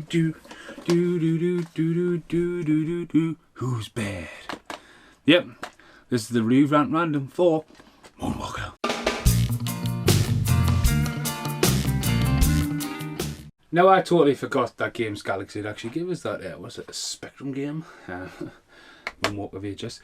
do do do do do do do do. Who's bad? Yep, this is the Rant Random for Moonwalker. Now I totally forgot that Games Galaxy had actually given us that. Was it a Spectrum game? Moonwalker VHS.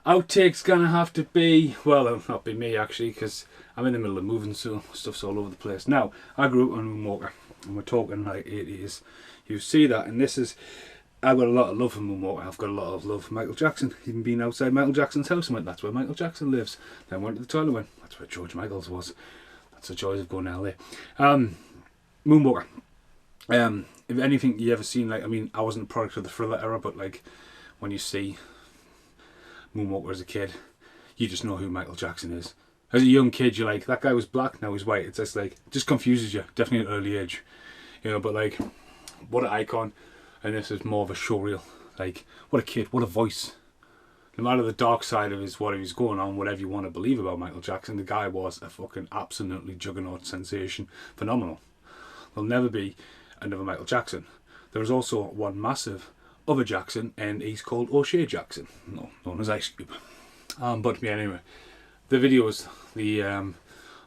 Outtakes gonna have to be, well, it'll not be me actually, because I'm in the middle of moving, so stuff's all over the place. Now, I grew up on Moonwalker, and we're talking like 80s. You see that, and this is, I've got a lot of love for Moonwalker. I've got a lot of love for Michael Jackson. Even been outside Michael Jackson's house and went, that's where Michael Jackson lives. Then went to the toilet and went, that's where George Michael's was. That's the joys of going to LA. Moonwalker. If anything you ever seen, like, I mean, I wasn't a product of the Thriller era, but like, when you see Moonwalker as a kid, you just know who Michael Jackson is. As a young kid, you're like, that guy was black, now he's white. It's just like, it just confuses you, definitely at an early age, you know. But like, what an icon. And this is more of a showreel. Like, what a kid, what a voice. No matter the dark side of his, what he was going on, whatever you want to believe about Michael Jackson, the guy was a fucking absolutely juggernaut sensation. Phenomenal. There'll never be another Michael Jackson. There is also one massive other Jackson, and he's called O'Shea Jackson, known as Ice Cube. But yeah, anyway, the videos, the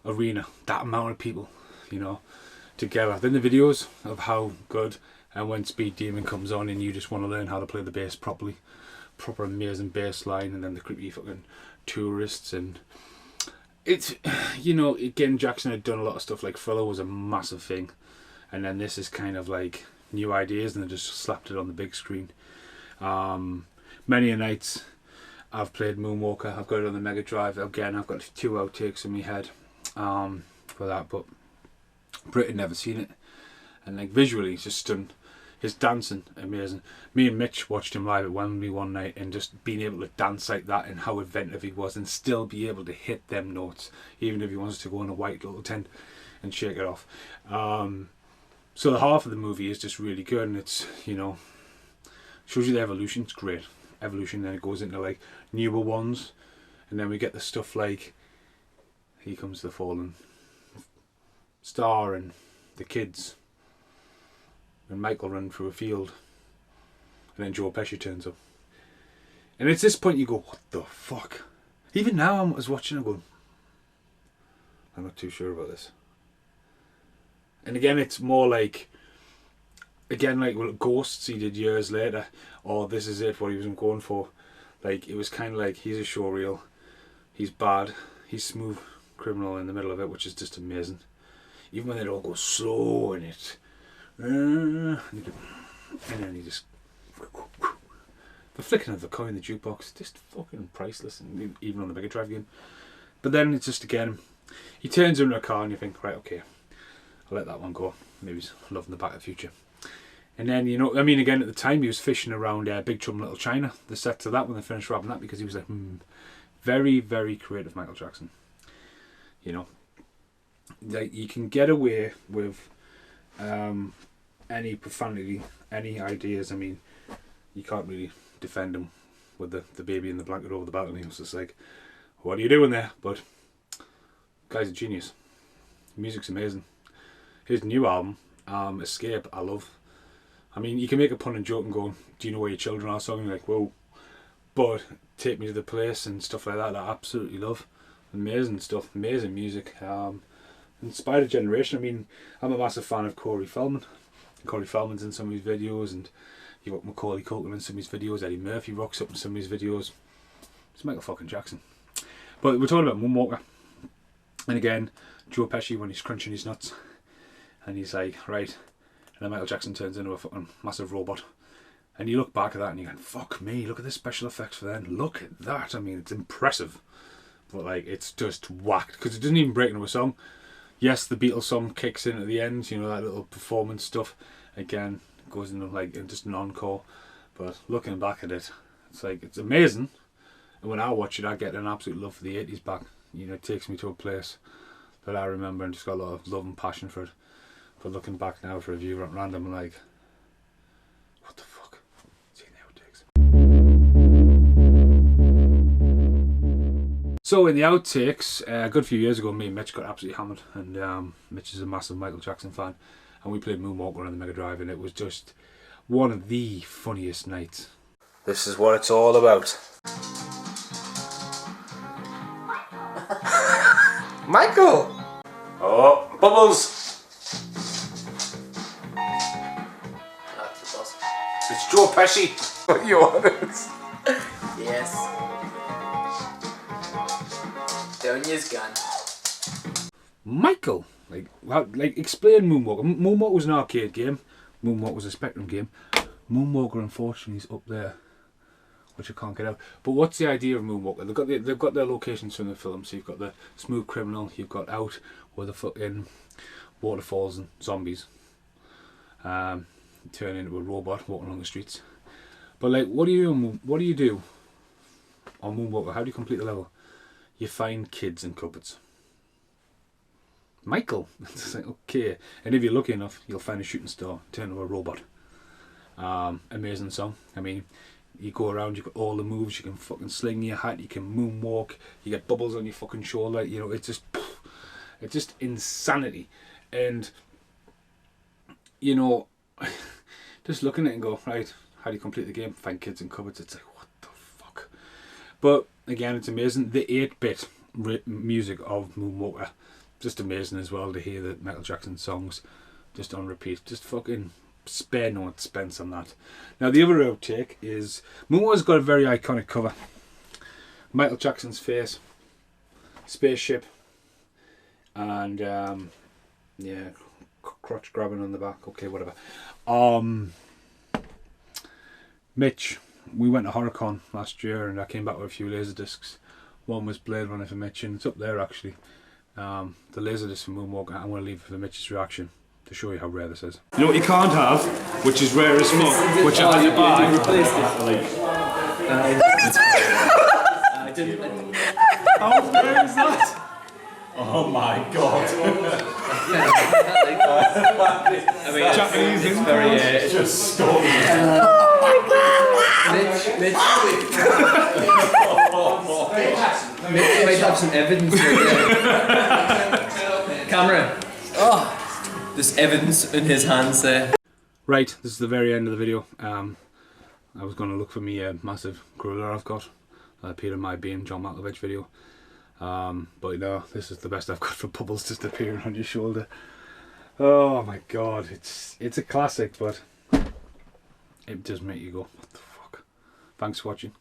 arena, that amount of people, you know, together. Then the videos of how good, and when Speed Demon comes on and you just want to learn how to play the bass properly, proper amazing bass line, and then the creepy fucking tourists, and it's, you know, again, Jackson had done a lot of stuff, like Thriller was a massive thing, and then this is kind of like new ideas, and they just slapped it on the big screen. Many a nights I've played Moonwalker. I've got it on the Mega Drive. Again, I've got 2 outtakes in my head for that, but Britain never seen it. And like visually, it's just stunned. His dancing, amazing. Me and Mitch watched him live at Wembley one night, and just being able to dance like that, and how inventive he was, and still be able to hit them notes, even if he wants to go in a white little tent and shake it off. So the half of the movie is just really good, and it's, you know, shows you the evolution. It's great evolution. Then it goes into like newer ones, and then we get the stuff like Here Comes the Fallen Star, and the kids, and Michael run through a field, and then Joe Pesci turns up, and it's this point you go, what the fuck? Even now I was watching it going, I'm not too sure about this. And again, it's more like, again, like, well, Ghosts he did years later, or This Is It, what he was going for. Like, it was kind of like, he's a showreel, he's bad, he's smooth criminal in the middle of it, which is just amazing. Even when it all goes slow in it, and then he just, the flicking of the coin in the jukebox, just fucking priceless, and even on the Mega Drive game. But then it's just, again, he turns into a car and you think, right, okay, I'll let that one go. Maybe he's loving the Back to the Future. And then, you know, I mean, again, at the time he was fishing around Big Trouble in Little China, the set to that, when they finished wrapping that, because he was like, very, very creative Michael Jackson. You know, like, you can get away with any profanity, any ideas. I mean, you can't really defend him with the baby in the blanket over the balcony. It was just like, what are you doing there? But guy's a genius. The music's amazing. His new album, Escape, I love. I mean, you can make a pun and joke and go, do you know where your children are? Something like, whoa. But Take Me to the Place and stuff like that, I absolutely love. Amazing stuff, amazing music. Inspired a generation. I mean, I'm a massive fan of Corey Feldman. Corey Feldman's in some of his videos, and you've got Macaulay Culkin in some of his videos. Eddie Murphy rocks up in some of his videos. It's Michael fucking Jackson. But we're talking about Moonwalker. And again, Joe Pesci when he's crunching his nuts. And he's like, right. And then Michael Jackson turns into a fucking massive robot. And you look back at that and you go, fuck me, look at the special effects for then. Look at that. I mean, it's impressive. But like, it's just whacked. Because it doesn't even break into a song. Yes, the Beatles song kicks in at the end. You know, that little performance stuff. Again, goes into like just an encore. But looking back at it, it's like, it's amazing. And when I watch it, I get an absolute love for the 80s back. You know, it takes me to a place that I remember and just got a lot of love and passion for it. But looking back now for a view at random, I'm like, what the fuck? See the outtakes. So in the outtakes, a good few years ago, me and Mitch got absolutely hammered, and Mitch is a massive Michael Jackson fan, and we played Moonwalker on the Mega Drive, and it was just one of the funniest nights. This is what it's all about. Michael! Oh, Bubbles! That's the boss. It's Joe Pesci. What you want? Yes. Down you's gone. Michael! Like, explain Moonwalker. Moonwalker was an arcade game. Moonwalker was a Spectrum game. Moonwalker, unfortunately, is up there, which I can't get out. But what's the idea of Moonwalker? They've got their locations from the film. So you've got the Smooth Criminal, you've got Out, where the fucking waterfalls and zombies turn into a robot walking along the streets. But like, what do you do on Moonwalker? How do you complete the level? You find kids in cupboards. Michael. It's like, okay. And if you're lucky enough, you'll find a shooting star, turn into a robot. Amazing song. I mean, you go around, you've got all the moves, you can fucking sling your hat, you can moonwalk, you get bubbles on your fucking shoulder, you know, it's just insanity. And, you know, just looking at it and go, right, how do you complete the game? Find kids in cupboards. It's like, what the fuck? But, again, it's amazing. The 8-bit music of Moonwalker, just amazing as well to hear the Michael Jackson songs just on repeat. Just fucking spare no expense on that. Now the other outtake is Moonwalker's got a very iconic cover. Michael Jackson's face, spaceship, and yeah, crotch grabbing on the back. Okay, whatever. Mitch, we went to HorrorCon last year and I came back with a few laser discs. One was Blade Runner for Mitch, and it's up there actually. The laser disc for Moonwalker. I'm going to leave it for Mitch's reaction to show you how rare this is. You know what you can't have, which is rare as fuck, which I had to buy. Replaced it. I didn't. How rare is that? Oh my god. I mean, Japanese it's very it's just stormy. Mitch might have some evidence right there. Camera. Oh, there's evidence in his hands there. Right, this is the very end of the video. I was going to look for me a massive gorilla I've got. That appeared in my being John Malkovich video. But no, this is the best I've got for bubbles just appearing on your shoulder. Oh my god, it's a classic, but it does make you go, what the fuck. Thanks for watching.